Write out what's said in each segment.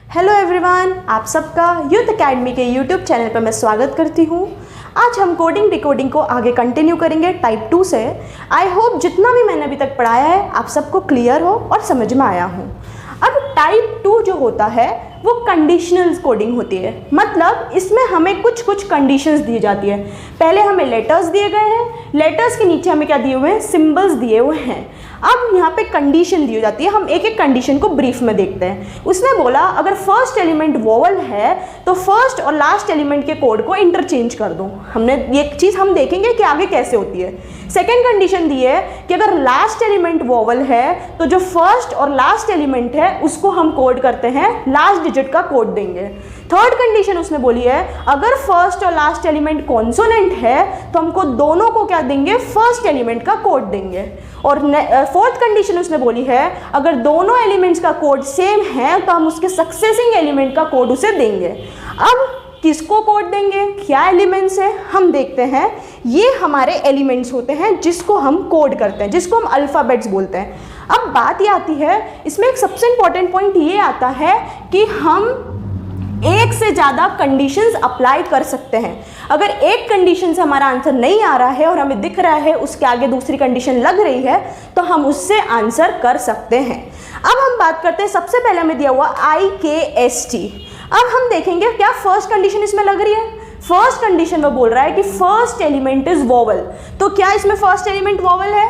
Hello everyone, आप सबका youth academy के यूट्यूब चैनल पर मैं स्वागत करती हूँ। आज हम कोडिंग डिकोडिंग को आगे कंटिन्यू करेंगे टाइप 2 से। आई होप जितना भी मैंने अभी तक पढ़ाया है आप सबको क्लियर हो और समझ में आया हो। अब टाइप 2 जो होता है वो कंडीशनल कोडिंग होती है, मतलब इसमें हमें कुछ कंडीशंस दी जाती है। पहले हमें लेटर्स दिए गए हैं, लेटर्स के नीचे हमें क्या दिए हुए हैं, सिंबल्स दिए हुए हैं। अब यहाँ पे कंडीशन दी जाती है, हम एक एक कंडीशन को ब्रीफ में देखते हैं। उसने बोला अगर फर्स्ट एलिमेंट वोवल है तो फर्स्ट और लास्ट एलिमेंट के कोड को इंटरचेंज कर दो। हमने ये चीज़ हम देखेंगे कि आगे कैसे होती है। सेकेंड कंडीशन दी है कि अगर लास्ट एलिमेंट वोवल है तो जो फर्स्ट और लास्ट एलिमेंट है उसको हम कोड करते हैं, लास्ट डिजिट का कोड देंगे। थर्ड कंडीशन उसने बोली है अगर फर्स्ट और लास्ट एलिमेंट कॉन्सोनेंट है तो हमको दोनों को क्या देंगे, फर्स्ट एलिमेंट का कोड देंगे। और फोर्थ कंडीशन उसने बोली है अगर दोनों एलिमेंट्स का कोड सेम है तो हम उसके सक्सेसिंग एलिमेंट का कोड उसे देंगे। अब किसको कोड देंगे, क्या एलिमेंट्स है, हम देखते हैं। ये हमारे एलिमेंट्स होते हैं जिसको हम कोड करते हैं, जिसको हम अल्फ़ाबेट्स बोलते हैं। अब बात ये आती है, इसमें एक सबसे इंपॉर्टेंट पॉइंट ये आता है कि हम एक से ज़्यादा कंडीशंस अप्लाई कर सकते हैं। अगर एक कंडीशन से हमारा आंसर नहीं आ रहा है और हमें दिख रहा है उसके आगे दूसरी कंडीशन लग रही है तो हम उससे आंसर कर सकते हैं। अब हम बात करते हैं, सबसे पहले हमें दिया हुआ IKST। अब हम देखेंगे क्या फर्स्ट कंडीशन इसमें लग रही है। फर्स्ट कंडीशन में बोल रहा है कि फर्स्ट एलिमेंट इज वोवल, तो क्या इसमें फर्स्ट एलिमेंट वोवल है?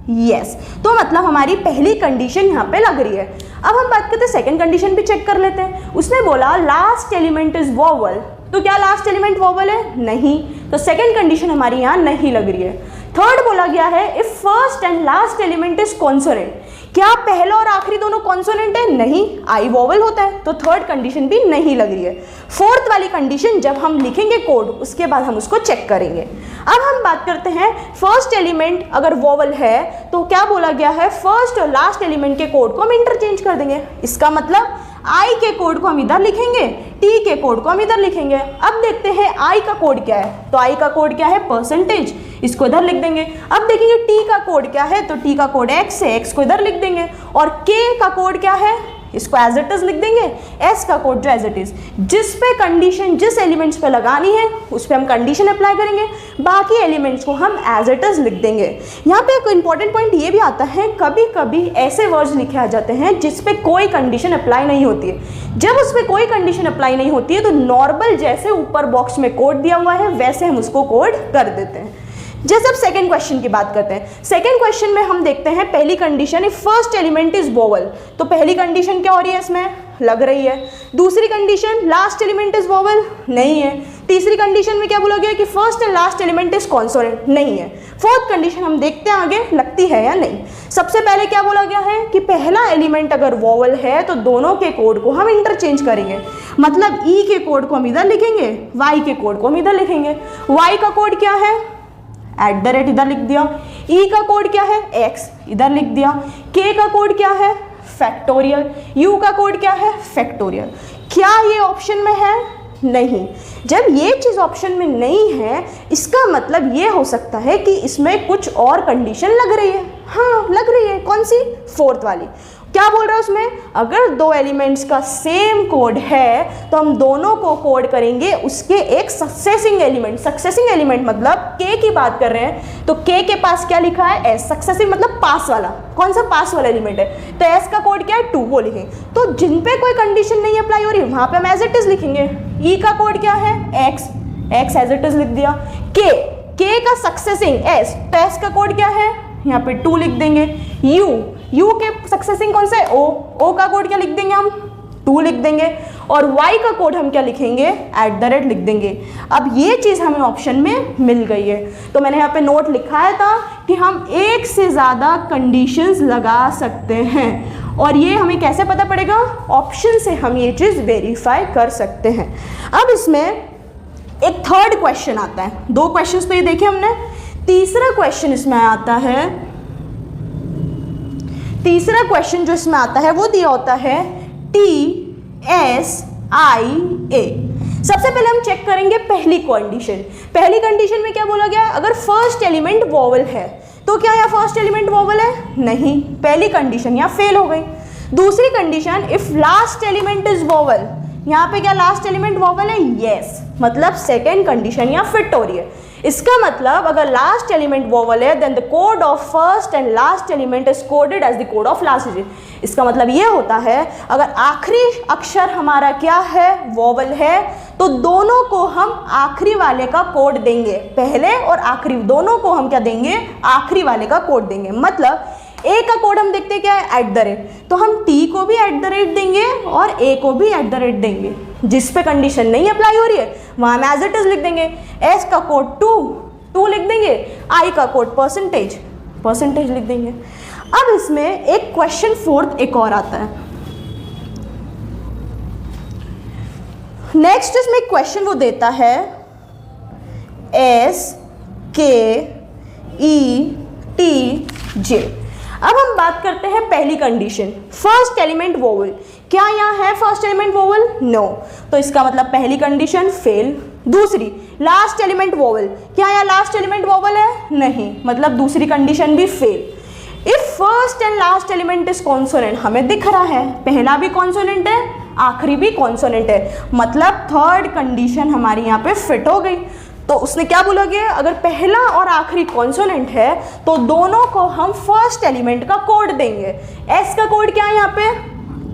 यस, तो मतलब हमारी पहली कंडीशन यहाँ पे लग रही है। अब हम बात करते हैं सेकंड कंडीशन भी चेक कर लेते हैं। उसने बोला लास्ट एलिमेंट इज वोवल, तो क्या लास्ट एलिमेंट वोवल है? नहीं, तो सेकंड कंडीशन हमारी यहाँ नहीं लग रही है। थर्ड बोला गया है if first and last element is consonant, क्या पहला और आखिरी दोनों कॉन्सोनेंट है? नहीं, आई वोवल होता है, तो थर्ड कंडीशन भी नहीं लग रही है। फोर्थ वाली कंडीशन जब हम लिखेंगे कोड उसके बाद हम उसको चेक करेंगे। अब हम बात करते हैं फर्स्ट एलिमेंट अगर वोवल है तो क्या बोला गया है, फर्स्ट और लास्ट एलिमेंट के कोड को हम इंटरचेंज कर देंगे। इसका मतलब आई के कोड को हम इधर लिखेंगे, टी के कोड को हम इधर लिखेंगे। अब देखते हैं आई का कोड क्या है, तो आई का कोड क्या है, परसेंटेज, इसको इधर लिख देंगे। अब देखेंगे टी का कोड क्या है, तो टी का कोड एक्स है, एक्स को इधर लिख देंगे। और के का कोड क्या है, इसको एज इट इज लिख देंगे। एस का कोड जो एज इट इज, जिस पे कंडीशन जिस एलिमेंट्स पे लगानी है उस पे हम कंडीशन अप्लाई करेंगे, बाकी एलिमेंट्स को हम एज इट इज लिख देंगे। यहाँ पे एक इंपॉर्टेंट पॉइंट ये भी आता है, कभी कभी ऐसे वर्ड्स लिखे आ जाते हैं जिस पे कोई कंडीशन अप्लाई नहीं होती है। जब उस पर कोई कंडीशन अप्लाई नहीं होती है तो नॉर्मल जैसे ऊपर बॉक्स में कोड दिया हुआ है वैसे हम उसको कोड कर देते हैं। जैसे अब सेकेंड क्वेश्चन की बात करते हैं। सेकेंड क्वेश्चन में हम देखते हैं पहली condition if first element is vowel, तो पहली कंडीशन क्या हो रही है, इसमें लग रही है। दूसरी condition last element is vowel, नहीं है। तीसरी कंडीशन में क्या बोला गया कि first and last element is consonant, नहीं है। फोर्थ कंडीशन हम देखते हैं आगे लगती है या नहीं। सबसे पहले क्या बोला गया है कि पहला एलिमेंट अगर वोवल है तो दोनों के कोड को हम इंटरचेंज करेंगे, मतलब ई के कोड को हम इधर लिखेंगे, वाई के कोड को हम इधर लिखेंगे। वाई का कोड क्या है, @ इधर लिख दिया। ई का कोड क्या है, x, इधर लिख दिया। k का कोड क्या है, फैक्टोरियल। u का कोड क्या है, फैक्टोरियल। क्या ये ऑप्शन में है? नहीं। जब ये चीज़ ऑप्शन में नहीं है इसका मतलब ये हो सकता है कि इसमें कुछ और कंडीशन लग रही है। हाँ, लग रही है। कौन सी? फोर्थ वाली। क्या बोल रहा है उसमें, अगर दो एलिमेंट्स का सेम कोड है तो हम दोनों को कोड करेंगे उसके एक सक्सेसिंग एलिमेंट। सक्सेसिंग एलिमेंट मतलब k की बात कर रहे हैं तो k के पास क्या लिखा है, s। सक्सेसिव मतलब पास वाला, कौन सा पास वाला एलिमेंट है, तो s का कोड क्या है, 2, वो लिखेंगे। तो जिन पे कोई कंडीशन नहीं अप्लाई हो रही वहां पे हम एज इट इज लिखेंगे। e का कोड क्या है, x, x as it is लिख दिया। k का सक्सेसिंग s, तो s का कोड क्या है, यहाँ पे 2 लिख देंगे। u के सक्सेसिंग कौन सा है, o का कोड क्या लिख देंगे हम, 2 लिख देंगे। और y का कोड हम क्या लिखेंगे, @ लिख देंगे। अब ये चीज़ हमें ऑप्शन में मिल गई है, तो मैंने यहाँ पे नोट लिखाया था कि हम एक से ज़्यादा कंडीशंस लगा सकते हैं और ये हमें कैसे पता पड़ेगा, ऑप्शन से हम ये चीज़ वेरीफाई कर सकते हैं। अब इसमें एक थर्ड क्वेश्चन आता है, 2 क्वेश्चन तो ये देखे हमने। तीसरा क्वेश्चन इसमें आता है, तीसरा क्वेश्चन जो इसमें आता है वो दिया होता है TSIA। सबसे पहले हम चेक करेंगे पहली कंडीशन। पहली कंडीशन में क्या बोला गया, अगर फर्स्ट एलिमेंट वोवल है तो क्या यहाँ फर्स्ट एलिमेंट वोवल है? नहीं, पहली कंडीशन यहाँ फेल हो गई। दूसरी condition, if last element is vowel, यहाँ पे क्या लास्ट एलिमेंट वोवल है? यस, मतलब सेकेंड कंडीशन यहाँ फिट हो रही है। इसका मतलब अगर लास्ट एलिमेंट वोवल है then the code of first and last element is coded as the code of last digit. इसका मतलब ये होता है अगर आखिरी अक्षर हमारा क्या है? वोवल है, तो दोनों को हम आखिरी वाले का कोड देंगे, पहले और आखिरी दोनों को हम क्या देंगे? आखिरी वाले का कोड देंगे। मतलब ए का कोड हम देखते हैं क्या है? @, तो हम टी को भी @ देंगे और ए को भी @ देंगे। जिस पे कंडीशन नहीं अप्लाई हो रही है वहाँ हम एज इट इज लिख देंगे। एस का कोड 2 लिख देंगे, आई का कोड परसेंटेज लिख देंगे। अब इसमें एक क्वेश्चन फोर्थ एक और आता है। नेक्स्ट इसमें क्वेश्चन वो देता है SKETJ। अब हम बात करते हैं पहली कंडीशन, फर्स्ट एलिमेंट वोवल। क्या यहाँ है फर्स्ट एलिमेंट वोवल? नो, तो इसका मतलब पहली कंडीशन फेल। दूसरी, लास्ट एलिमेंट वोवल, क्या यहाँ लास्ट एलिमेंट वोवल है? नहीं, मतलब दूसरी कंडीशन भी fail. If first and last element is consonant, हमें दिख रहा है पहला भी कॉन्सोनेंट है आखिरी भी कॉन्सोनेंट है, मतलब थर्ड कंडीशन हमारी यहाँ पे फिट हो गई। तो उसने क्या बोला कि अगर पहला और आखिरी कॉन्सोनेंट है तो दोनों को हम फर्स्ट एलिमेंट का कोड देंगे। एस का कोड क्या है यहाँ पे?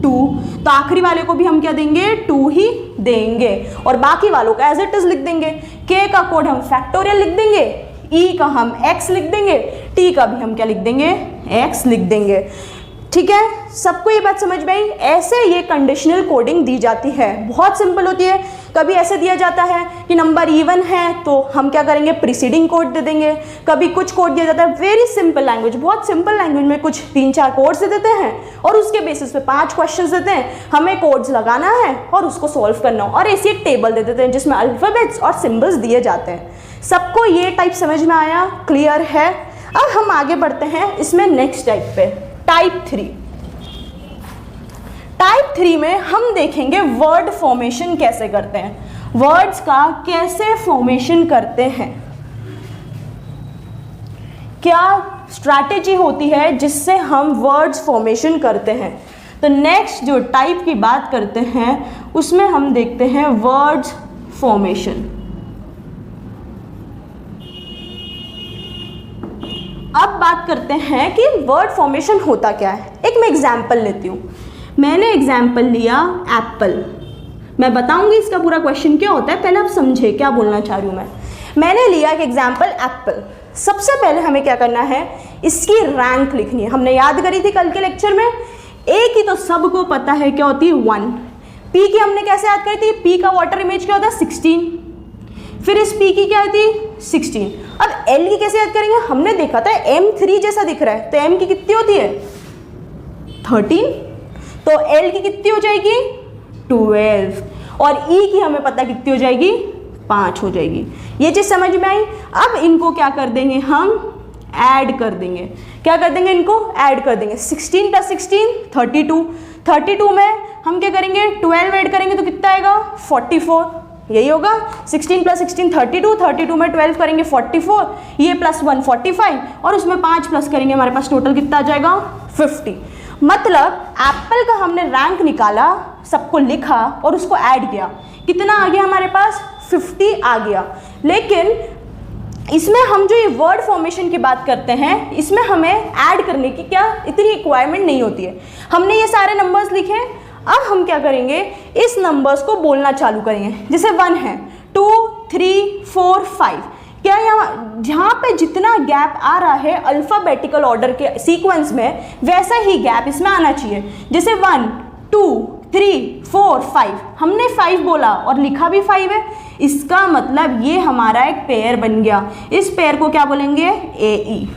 2, तो आखिरी वाले को भी हम क्या देंगे? 2 ही देंगे और बाकी वालों का एज इट इज लिख देंगे। के का कोड हम फैक्टोरियल लिख देंगे, ई का हम x लिख देंगे, टी का भी हम क्या लिख देंगे? x लिख देंगे। ठीक है, सबको ये बात समझ में आई? ऐसे ये कंडीशनल कोडिंग दी जाती है, बहुत सिंपल होती है। कभी ऐसे दिया जाता है कि नंबर इवन है तो हम क्या करेंगे? प्रीसीडिंग कोड दे देंगे। कभी कुछ कोड दिया जाता है, वेरी सिंपल लैंग्वेज, बहुत सिंपल लैंग्वेज में कुछ 3-4 कोड्स दे देते हैं और उसके बेसिस पे 5 क्वेश्चंस देते हैं, हमें कोड्स लगाना है और उसको सॉल्व करना हो, और ऐसी एक टेबल दे देते हैं जिसमें अल्फाबेट्स और सिम्बल्स दिए जाते हैं। सबको ये टाइप समझ में आया? क्लियर है? अब हम आगे बढ़ते हैं इसमें नेक्स्ट टाइप पे, टाइप 3। टाइप 3 में हम देखेंगे वर्ड फॉर्मेशन कैसे करते हैं, वर्ड्स का कैसे फॉर्मेशन करते हैं, क्या स्ट्रैटेजी होती है जिससे हम वर्ड्स फॉर्मेशन करते हैं। तो नेक्स्ट जो टाइप की बात करते हैं उसमें हम देखते हैं वर्ड्स फॉर्मेशन। अब बात करते हैं कि वर्ड फॉर्मेशन होता क्या है। एक मैं एग्जाम्पल लेती हूँ। मैंने एग्जाम्पल लिया एप्पल, मैं बताऊंगी इसका पूरा क्वेश्चन क्या होता है, पहले आप समझे क्या बोलना चाह रही हूँ मैं। मैंने लिया एक एग्जाम्पल एप्पल। सबसे पहले हमें क्या करना है? इसकी रैंक लिखनी है। हमने याद करी थी कल के लेक्चर में, ए की तो सबको पता है क्या होती है? 1। पी की हमने कैसे याद करी थी? पी का वाटर इमेज क्या होता है? 16। फिर इस पी की क्या होती? 16। अब एल की कैसे याद करेंगे? हमने देखा था M3 जैसा दिख रहा है, तो एम की कितनी होती है? 13। तो एल की कितनी हो जाएगी? 12। और ई की हमें पता कितनी हो जाएगी? 5 हो जाएगी। ये चीज़ समझ में आई? अब इनको क्या कर देंगे? हम ऐड कर देंगे। क्या कर देंगे? इनको ऐड कर देंगे। 16 + 16 32। 32 में हम क्या करेंगे? 12 ऐड करेंगे तो कितना आएगा? 44। यही होगा। 16 + 16 32, 32 में 12 करेंगे 44, ये +1 45 और उसमें 5 प्लस करेंगे, हमारे पास टोटल कितना आ जाएगा? 50। मतलब एप्पल का हमने रैंक निकाला, सबको लिखा और उसको ऐड किया, कितना आ गया हमारे पास? 50 आ गया। लेकिन इसमें हम जो ये वर्ड फॉर्मेशन की बात करते हैं, इसमें हमें ऐड करने की क्या इतनी रिक्वायरमेंट नहीं होती है। हमने ये सारे नंबर्स लिखे, अब हम क्या करेंगे? इस नंबर्स को बोलना चालू करेंगे। जैसे 1 है, 2 3 4 5, क्या यहाँ जहाँ पे जितना गैप आ रहा है अल्फ़ाबेटिकल ऑर्डर के सीक्वेंस में, वैसा ही गैप इसमें आना चाहिए। जैसे 1 2 3 4 5, हमने 5 बोला और लिखा भी 5 है, इसका मतलब ये हमारा एक पेयर बन गया। इस पेयर को क्या बोलेंगे? AE।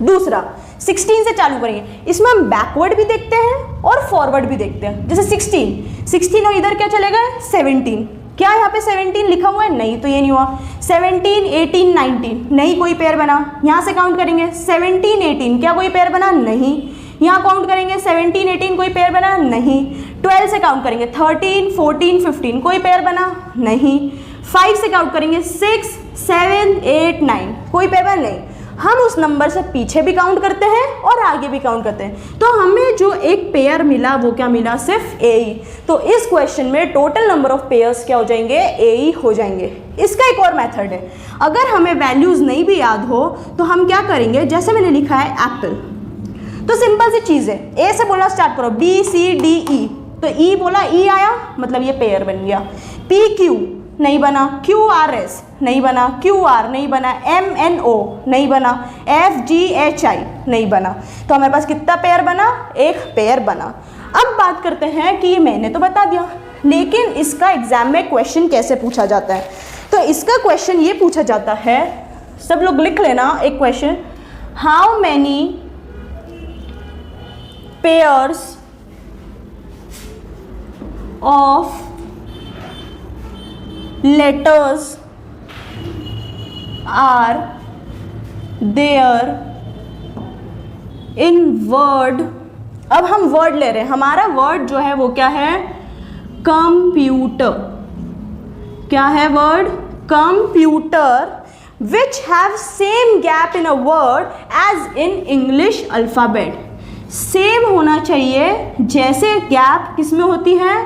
दूसरा 16 से चालू करेंगे, इसमें हम बैकवर्ड भी देखते हैं और फॉरवर्ड भी देखते हैं। जैसे 16 और इधर क्या चलेगा? 17। क्या यहाँ पे 17 लिखा हुआ है? नहीं, तो ये नहीं हुआ। 17 18 19, नहीं कोई पेयर बना। यहाँ से काउंट करेंगे 17 18, क्या कोई पेयर बना? नहीं। यहाँ काउंट करेंगे 17 18, कोई पेयर बना? नहीं। 12 से काउंट करेंगे 13 14 15, कोई पेयर बना? नहीं। 5 से काउंट करेंगे 6 7 8 9, कोई पेयर बना? नहीं। हम उस नंबर से पीछे भी काउंट करते हैं और आगे भी काउंट करते हैं। तो हमें जो एक पेयर मिला वो क्या मिला, सिर्फ ए ही। तो इस क्वेश्चन में टोटल नंबर ऑफ पेयर्स क्या हो जाएंगे, ए ही हो जाएंगे। इसका एक और मेथड है, अगर हमें वैल्यूज नहीं भी याद हो तो हम क्या करेंगे, जैसे मैंने लिखा है एप्पल, तो सिंपल सी चीज़ है, ए से बोलना स्टार्ट करो, बी सी डी ई, तो ई बोला, ई आया मतलब ये पेयर बन गया। पी क्यू नहीं बना, क्यू आर एस नहीं बना, क्यू आर नहीं बना, एम एन ओ नहीं बना, एफ जी एच आई नहीं बना। तो हमारे पास कितना पेयर बना, एक पेयर बना। अब बात करते हैं कि ये मैंने तो बता दिया, लेकिन इसका एग्जाम में क्वेश्चन कैसे पूछा जाता है। तो इसका क्वेश्चन ये पूछा जाता है, सब लोग लिख लेना एक question, how many pairs of letters are there in word। अब हम वर्ड ले रहे हैं, हमारा वर्ड जो है वो क्या है, कंप्यूटर। क्या है word, computer, which have same gap in a word as in English alphabet। Same होना चाहिए जैसे गैप किसमें होती है,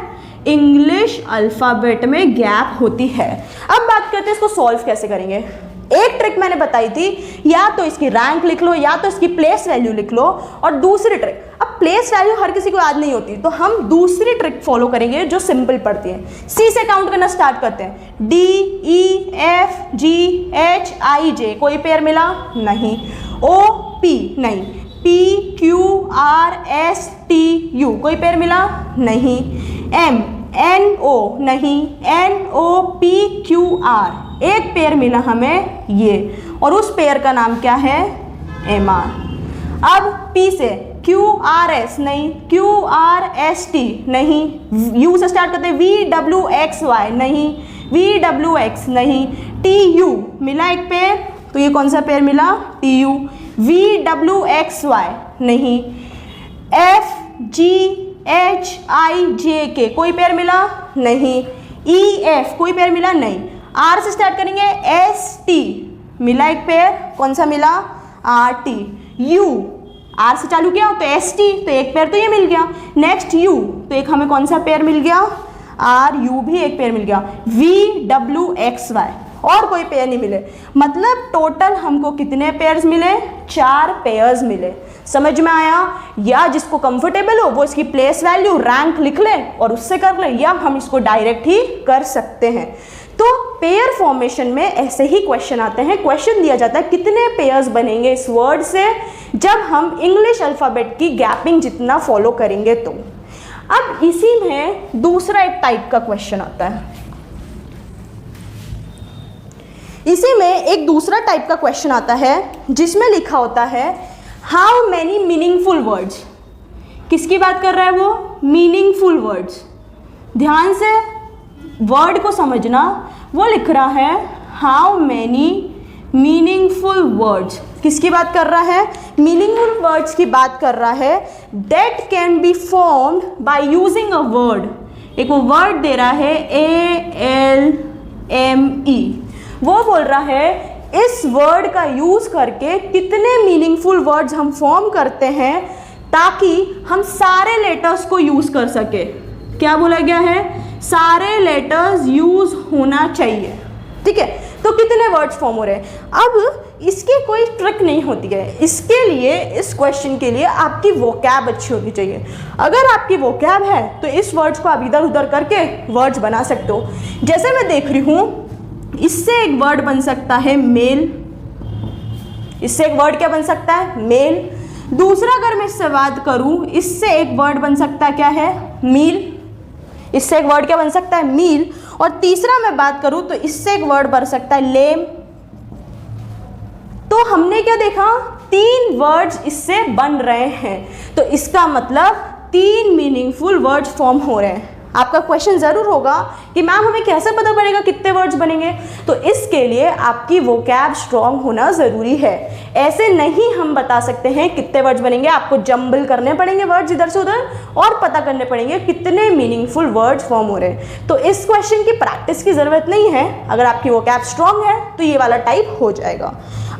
इंग्लिश अल्फ़ाबेट में गैप होती है। अब बात करते हैं इसको सॉल्व कैसे करेंगे। एक ट्रिक मैंने बताई थी, या तो इसकी रैंक लिख लो या तो इसकी प्लेस वैल्यू लिख लो, और दूसरी ट्रिक, अब प्लेस वैल्यू हर किसी को याद नहीं होती तो हम दूसरी ट्रिक फॉलो करेंगे जो सिंपल पड़ती है। सी से काउंट करना स्टार्ट करते हैं, D E F G H I J, कोई पेयर मिला नहीं, ओ पी नहीं, P Q R S T U, कोई पेयर मिला नहीं, एम एन ओ नहीं, N O P Q R, एक पेयर मिला हमें ये, और उस पेयर का नाम क्या है, एम आर। अब पी से क्यू आर एस नहीं, क्यू आर एस टी नहीं, यू से स्टार्ट करते हैं, वी डब्ल्यू एक्स वाई नहीं, वी डब्ल्यू एक्स नहीं, टी यू मिला एक पेयर, तो ये कौन सा पेयर मिला, T U, V W X Y नहीं, F G H I J K, कोई पेयर मिला नहीं, ई एफ कोई पेयर मिला नहीं, आर से स्टार्ट करेंगे, एस टी मिला एक पेयर, कौन सा मिला, आर टी, यू आर से चालू किया तो एस टी, तो एक पेयर तो ये मिल गया, नेक्स्ट यू, तो एक हमें कौन सा पेयर मिल गया, आर यू भी एक पेयर मिल गया, वी डब्ल्यू एक्स वाई और कोई पेयर नहीं मिले, मतलब टोटल हमको कितने पेयर्स मिले, 4 पेयर्स मिले। समझ में आया? या जिसको कंफर्टेबल हो वो इसकी प्लेस वैल्यू रैंक लिख ले और उससे कर ले, या हम इसको डायरेक्ट ही कर सकते हैं। तो पेयर फॉर्मेशन में ऐसे ही क्वेश्चन आते हैं, क्वेश्चन दिया जाता है कितने पेयर्स बनेंगे इस वर्ड से जब हम इंग्लिश अल्फ़ाबेट की गैपिंग जितना फॉलो करेंगे तो। अब इसी में दूसरा एक टाइप का क्वेश्चन आता है, इसी में एक दूसरा टाइप का क्वेश्चन आता है जिसमें लिखा होता है हाउ मैनी मीनिंगफुल वर्ड्स। किसकी बात कर रहा है वो? Meaningful words. ध्यान से वर्ड को समझना, वो लिख रहा है हाउ मैनी मीनिंगफुल वर्ड्स। किसकी बात कर रहा है? मीनिंगफुल वर्ड्स की बात कर रहा है। That can be formed by using a word. एक वो वर्ड दे रहा है ALME, वो बोल रहा है इस वर्ड का यूज़ करके कितने मीनिंगफुल वर्ड्स हम फॉर्म करते हैं ताकि हम सारे लेटर्स को यूज़ कर सके। क्या बोला गया है? सारे लेटर्स यूज़ होना चाहिए। ठीक है, तो कितने वर्ड्स फॉर्म हो रहे हैं। अब इसकी कोई ट्रिक नहीं होती है, इसके लिए, इस क्वेश्चन के लिए आपकी वोकैब अच्छी होनी चाहिए। अगर आपकी वोकैब है तो इस वर्ड्स को आप इधर उधर करके वर्ड्स बना सकते हो। जैसे मैं देख रही हूँ, इससे एक वर्ड बन सकता है मेल। इससे एक वर्ड क्या बन सकता है? मेल। दूसरा अगर मैं इससे बात करूं, इससे एक वर्ड बन सकता है क्या है? मील। इससे एक वर्ड क्या बन सकता है? मील। और तीसरा मैं बात करूं तो इससे एक वर्ड बन सकता है लेम। तो हमने क्या देखा? 3 वर्ड्स इससे बन रहे हैं, तो इसका मतलब 3 मीनिंगफुल वर्ड्स फॉर्म हो रहे हैं। आपका क्वेश्चन ज़रूर होगा कि मैम हमें कैसे पता पड़ेगा कितने वर्ड्स बनेंगे। तो इसके लिए आपकी वोकैब स्ट्रॉन्ग होना ज़रूरी है। ऐसे नहीं हम बता सकते हैं कितने वर्ड्स बनेंगे, आपको जंबल करने पड़ेंगे वर्ड्स इधर से उधर और पता करने पड़ेंगे कितने मीनिंगफुल वर्ड्स फॉर्म हो रहे हैं। तो इस क्वेश्चन की प्रैक्टिस की ज़रूरत नहीं है। अगर आपकी वोकैब स्ट्रॉन्ग है तो ये वाला टाइप हो जाएगा।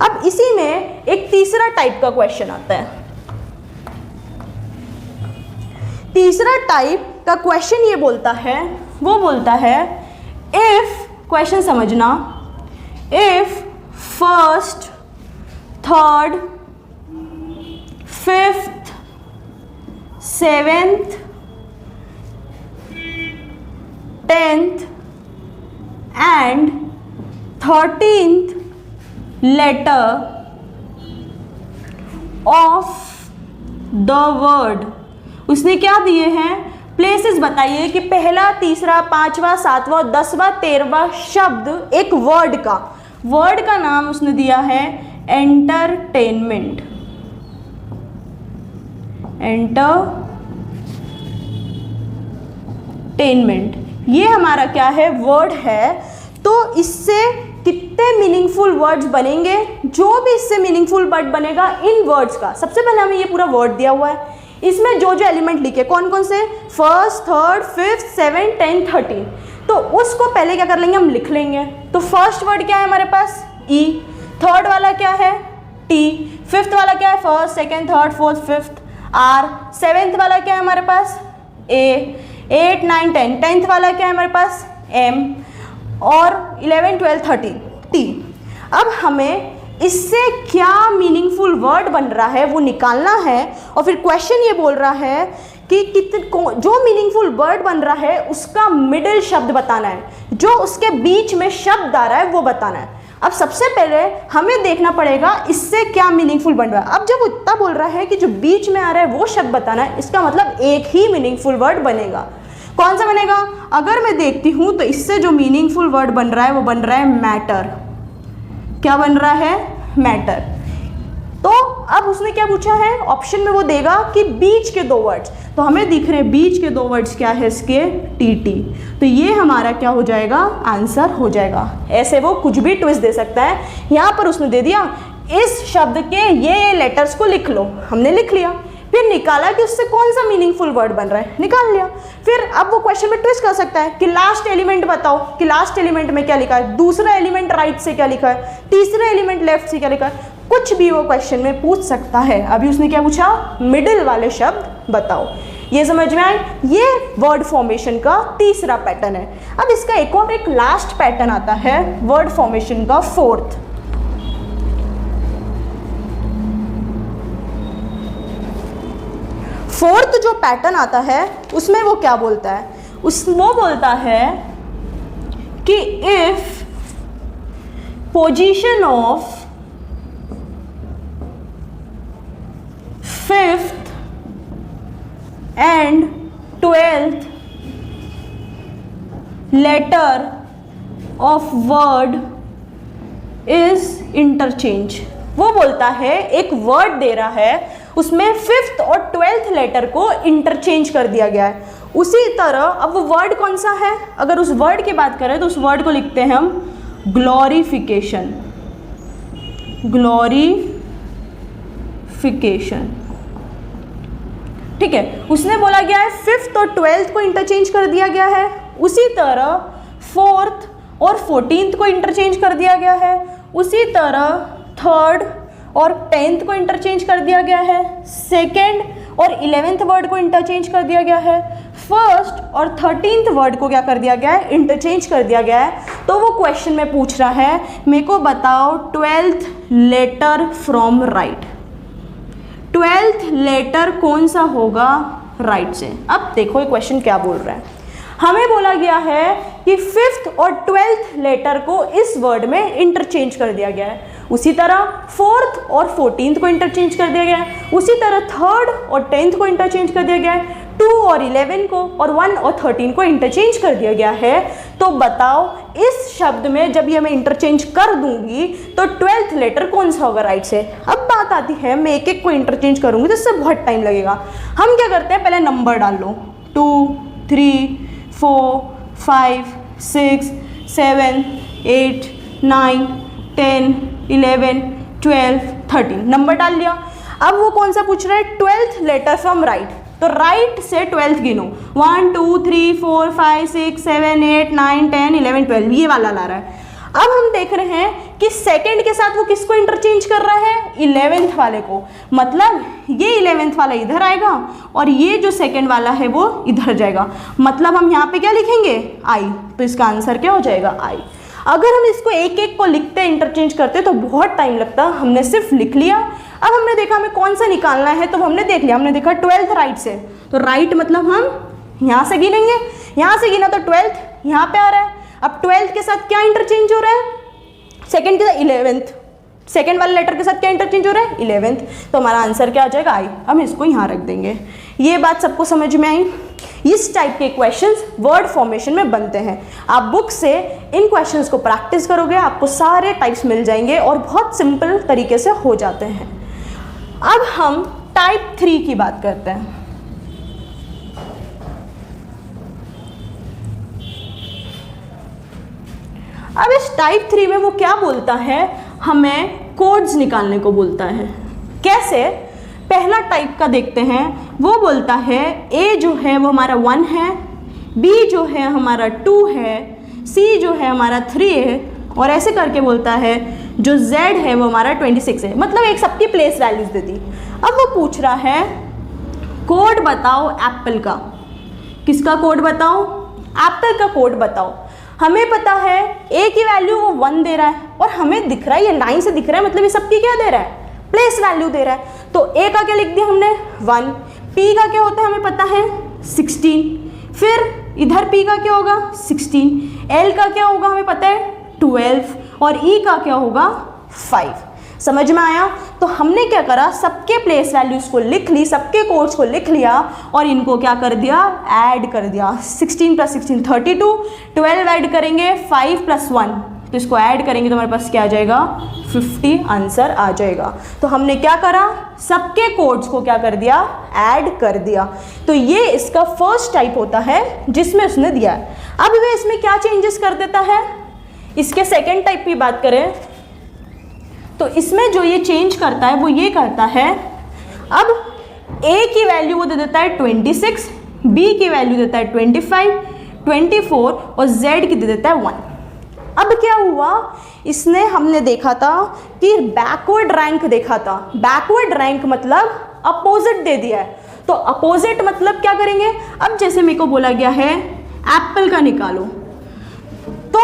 अब इसी में एक तीसरा टाइप का क्वेश्चन आता है। तीसरा टाइप का क्वेश्चन ये बोलता है, वो बोलता है इफ, क्वेश्चन समझना, if first, third, fifth, seventh, 10th and 13th letter of the word, उसने क्या दिए हैं, प्लेसेस बताइए कि पहला, तीसरा, पांचवा, सातवां, 10वां, 13वां शब्द एक वर्ड का नाम उसने दिया है एंटरटेनमेंट। एंटरटेनमेंट ये हमारा क्या है, वर्ड है। तो इससे कितने मीनिंगफुल वर्ड्स बनेंगे, जो भी इससे मीनिंगफुल वर्ड बनेगा इन वर्ड्स का, सबसे पहले हमें ये पूरा वर्ड दिया हुआ है, इसमें जो जो एलिमेंट लिखे कौन कौन से, फर्स्ट, थर्ड, फिफ्थ, 7, 10, 13, तो उसको पहले क्या कर लेंगे, हम लिख लेंगे। तो फर्स्ट वर्ड क्या है हमारे पास, ई, थर्ड वाला क्या है, टी, फिफ्थ वाला क्या है, first, second, third, fourth, fifth, R, seventh वाला क्या है हमारे पास, ए, 8, 9, 10, 10th वाला क्या है हमारे पास, एम, और 11, 12, 13, टी। अब हमें इससे क्या मीनिंगफुल वर्ड बन रहा है वो निकालना है। और फिर क्वेश्चन ये बोल रहा है कि जो मीनिंगफुल वर्ड बन रहा है उसका मिडिल शब्द बताना है, जो उसके बीच में शब्द आ रहा है वो बताना है। अब सबसे पहले हमें देखना पड़ेगा इससे क्या मीनिंगफुल बन रहा है। अब जब वो इतना बोल रहा है कि जो बीच में आ रहा है वो शब्द बताना है, इसका मतलब एक ही मीनिंगफुल वर्ड बनेगा। कौन सा बनेगा, अगर मैं देखती हूँ तो इससे जो मीनिंगफुल वर्ड बन रहा है वो बन रहा है मैटर। क्या बन रहा है, मैटर। तो अब उसने क्या पूछा है, ऑप्शन में वो देगा कि बीच के दो वर्ड्स, तो हमें दिख रहे हैं बीच के दो वर्ड्स क्या है इसके, टीटी। तो ये हमारा क्या हो जाएगा, आंसर हो जाएगा। ऐसे वो कुछ भी ट्विस्ट दे सकता है। यहाँ पर उसने दे दिया इस शब्द के ये लेटर्स को लिख लो, हमने लिख लिया, फिर निकाला कि उससे कौन सा मीनिंगफुल वर्ड बन रहा है, निकाल लिया। फिर अब वो क्वेश्चन में ट्विस्ट कर सकता है कि लास्ट एलिमेंट बताओ कि लास्ट एलिमेंट में क्या लिखा है, दूसरा एलिमेंट राइट से क्या लिखा है, तीसरा एलिमेंट लेफ्ट से क्या लिखा है, कुछ भी वो क्वेश्चन में पूछ सकता है। अभी उसने क्या पूछा, मिडिल वाले शब्द बताओ। ये समझ में आए, ये वर्ड फॉर्मेशन का तीसरा पैटर्न है। अब इसका एक लास्ट पैटर्न आता है वर्ड फॉर्मेशन का फोर्थ। फोर्थ जो पैटर्न आता है उसमें वो क्या बोलता है, वो बोलता है कि if position of fifth and 12th letter of word is interchange. वो बोलता है एक वर्ड दे रहा है, उसमें 5th और 12th लेटर को इंटरचेंज कर दिया गया है। उसी तरह अब वो वर्ड कौन सा है, अगर उस वर्ड की बात करें तो उस वर्ड को लिखते हैं हम ग्लोरिफिकेशन। ग्लोरिफिकेशन, ठीक है। उसने बोला गया है 5th और 12th को इंटरचेंज कर दिया गया है। उसी तरह 4th और 14th को इंटरचेंज कर दिया गया है। उसी तरह 3rd और 10th को इंटरचेंज कर दिया गया है। 2nd और 11th वर्ड को इंटरचेंज कर दिया गया है। 1st और 13th वर्ड को क्या कर दिया गया है, इंटरचेंज कर दिया गया है। तो वो क्वेश्चन में पूछ रहा है मेरे को बताओ 12th letter from right, 12th letter कौन सा होगा राइट से। अब देखो ये क्वेश्चन क्या बोल रहा है, हमें बोला गया है कि 5th और 12th लेटर को इस वर्ड में इंटरचेंज कर दिया गया है। उसी तरह 4th और 14th को इंटरचेंज कर दिया गया है। उसी तरह 3rd और 10th को इंटरचेंज कर दिया गया है। 2 और 11 को और 1 और 13 को इंटरचेंज कर दिया गया है। तो बताओ इस शब्द में जब ये मैं इंटरचेंज कर दूंगी तो 12th लेटर कौन सा होगा राइट से। अब बात आती है मैं एक एक को इंटरचेंज करूंगी तो इससे बहुत टाइम लगेगा। हम क्या करते हैं, पहले नंबर डाल लो, 2, 3, 4 5 6 7 8 9 10 11 12 13 नंबर डाल लिया। अब वो कौन सा पूछ रहा है, 12th लेटर फ्रॉम राइट, तो राइट से 12th गिनो, 1 2 3 4 5 6 7 8 9 10 11 12 ये वाला ला रहा है। अब हम देख रहे हैं कि सेकंड के साथ वो किसको इंटरचेंज कर रहा है, 11th वाले को, मतलब ये 11th वाला इधर आएगा और ये जो सेकंड वाला है वो इधर जाएगा, मतलब हम यहाँ पे क्या लिखेंगे, आई, तो इसका आंसर क्या हो जाएगा, आई। अगर हम इसको एक एक को लिखते इंटरचेंज करते तो बहुत टाइम लगता, हमने सिर्फ लिख लिया। अब हमने देखा हमें कौन सा निकालना है, तो हमने देख लिया, हमने देखा 12th राइट से, तो राइट मतलब हम यहाँ से गिनेंगे, यहाँ से गिना तो 12th यहाँ पे आ रहा है। अब 12th के साथ क्या इंटरचेंज हो रहा है, सेकंड के साथ 11th, सेकंड वाले लेटर के साथ क्या इंटरचेंज हो रहा है, 11th, तो हमारा आंसर क्या आ जाएगा, आई। हम इसको यहाँ रख देंगे। ये बात सबको समझ में आई। इस टाइप के क्वेश्चंस वर्ड फॉर्मेशन में बनते हैं। आप बुक से इन क्वेश्चंस को प्रैक्टिस करोगे, आपको सारे टाइप्स मिल जाएंगे और बहुत सिंपल तरीके से हो जाते हैं। अब हम टाइप 3 की बात करते हैं। अब इस टाइप 3 में वो क्या बोलता है, हमें कोड्स निकालने को बोलता है। कैसे, पहला टाइप का देखते हैं। वो बोलता है ए जो है वो हमारा 1 है, बी जो है हमारा 2 है, सी जो है हमारा 3 है, और ऐसे करके बोलता है जो z है वो हमारा 26 है, मतलब एक सबकी प्लेस वैल्यूज दे दी। अब वो पूछ रहा है कोड बताओ एप्पल का। किसका कोड बताओ, एप्पल का कोड बताओ। हमें पता है ए की वैल्यू वो 1 दे रहा है और हमें दिख रहा है, ये लाइन से दिख रहा है, मतलब ये सबकी क्या दे रहा है, प्लेस वैल्यू दे रहा है। तो ए का क्या लिख दिया हमने 1, पी का क्या होता है हमें पता है 16, फिर इधर पी का क्या होगा 16, एल का क्या होगा हमें पता है 12 और ई का क्या होगा 5। समझ में आया। तो हमने क्या करा, सबके प्लेस वैल्यूज को लिख ली, सबके कोड्स को लिख लिया और इनको क्या कर दिया, ऐड कर दिया। 16 + 16 32, 12 ऐड करेंगे 5 + 1, तो इसको ऐड करेंगे तो हमारे पास क्या आ जाएगा 50 आंसर आ जाएगा। तो हमने क्या करा, सबके कोड्स को क्या कर दिया, ऐड कर दिया। तो ये इसका फर्स्ट टाइप होता है जिसमें उसने दिया है। अब वह इसमें क्या चेंजेस कर देता है, इसके सेकेंड टाइप की बात करें तो इसमें जो ये चेंज करता है वो ये करता है, अब ए की वैल्यू वो दे देता है 26, बी की वैल्यू देता है 25, 24 और जेड की दे देता है 1। अब क्या हुआ, इसने हमने देखा था कि बैकवर्ड रैंक देखा था। बैकवर्ड रैंक मतलब अपोजिट दे दिया है, तो अपोजिट मतलब क्या करेंगे, अब जैसे मेरे को बोला गया है एप्पल का निकालो, तो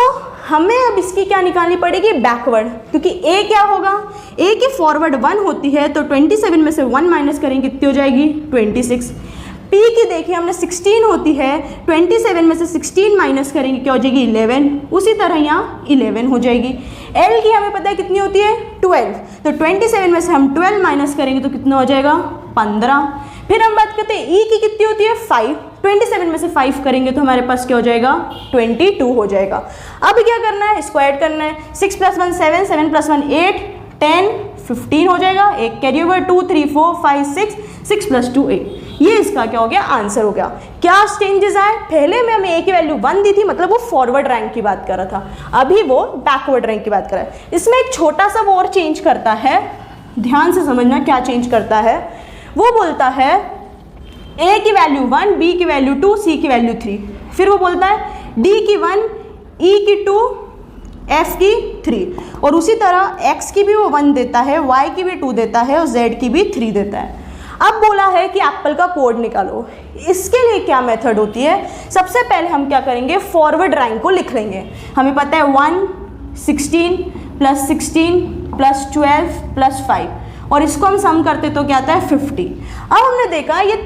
हमें अब इसकी क्या निकालनी पड़ेगी, बैकवर्ड, क्योंकि ए क्या होगा, ए की फॉरवर्ड 1 होती है, तो 27 में से 1 माइनस करेंगे कितनी हो जाएगी 26। पी की देखिए हमने 16 होती है, 27 में से 16 माइनस करेंगे क्या हो जाएगी 11, उसी तरह यहाँ 11 हो जाएगी। एल की हमें पता है कितनी होती है 12, तो 27 में से हम 12 माइनस करेंगे तो कितना हो जाएगा 15। फिर हम बात करते हैं ई की कितनी होती है 5, 27 में से 5 करेंगे तो हमारे पास क्या हो जाएगा 22 हो जाएगा। अब क्या करना है, इसको ऐड करना है, 6 + 1 7, 7 + 1 8, 10 15 हो जाएगा, एक कैरी ओवर 2 3 4 5 6, 6 + 2 8। ये इसका क्या हो गया, आंसर हो गया। क्या चेंजेस आए, पहले में हमें ए की वैल्यू 1 दी थी, मतलब वो फॉरवर्ड रैंक की बात कर रहा था, अभी वो बैकवर्ड रैंक की बात कर रहा है। इसमें एक छोटा सा वो और चेंज करता है, ध्यान से समझना क्या चेंज करता है। वो बोलता है ए की वैल्यू 1, बी की वैल्यू 2, सी की वैल्यू 3, फिर वो बोलता है डी की 1, ई की 2, एफ की 3, और उसी तरह एक्स की भी वो 1 देता है, वाई की भी 2 देता है और जेड की भी 3 देता है। अब बोला है कि एप्पल का कोड निकालो। इसके लिए क्या मेथड होती है, सबसे पहले हम क्या करेंगे, फॉरवर्ड रैंक को लिख लेंगे। हमें पता है 1 16 + 16 + 12 + 5, और इसको हम सम करते तो क्या आता है 50। अब हमने देखा ये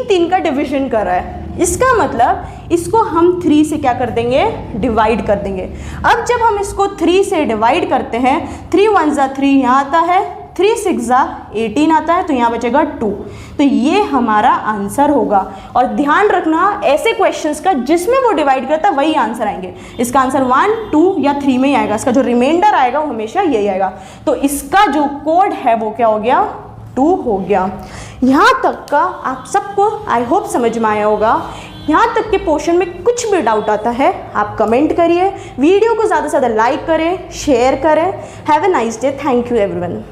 3 का डिवीजन कर रहा है, इसका मतलब इसको हम 3 से क्या कर देंगे, डिवाइड कर देंगे। अब जब हम इसको 3 से डिवाइड करते हैं, 3 × 1 = 3 यहाँ आता है, 3 × 6 = 18 आता है, तो यहाँ बचेगा 2। तो ये हमारा आंसर होगा। और ध्यान रखना ऐसे क्वेश्चंस का जिसमें वो डिवाइड करता है वही आंसर आएंगे। इसका आंसर 1 2 या 3 में ही आएगा, इसका जो रिमाइंडर आएगा वो हमेशा यही आएगा। तो इसका जो कोड है वो क्या हो गया, 2 हो गया। यहाँ तक का आप सबको आई होप समझ में आया होगा यहाँ तक के पोर्शन में कुछ भी डाउट आता है आप कमेंट करिए, वीडियो को ज़्यादा से ज़्यादा लाइक करें, शेयर करें। Have a nice day. Thank you everyone.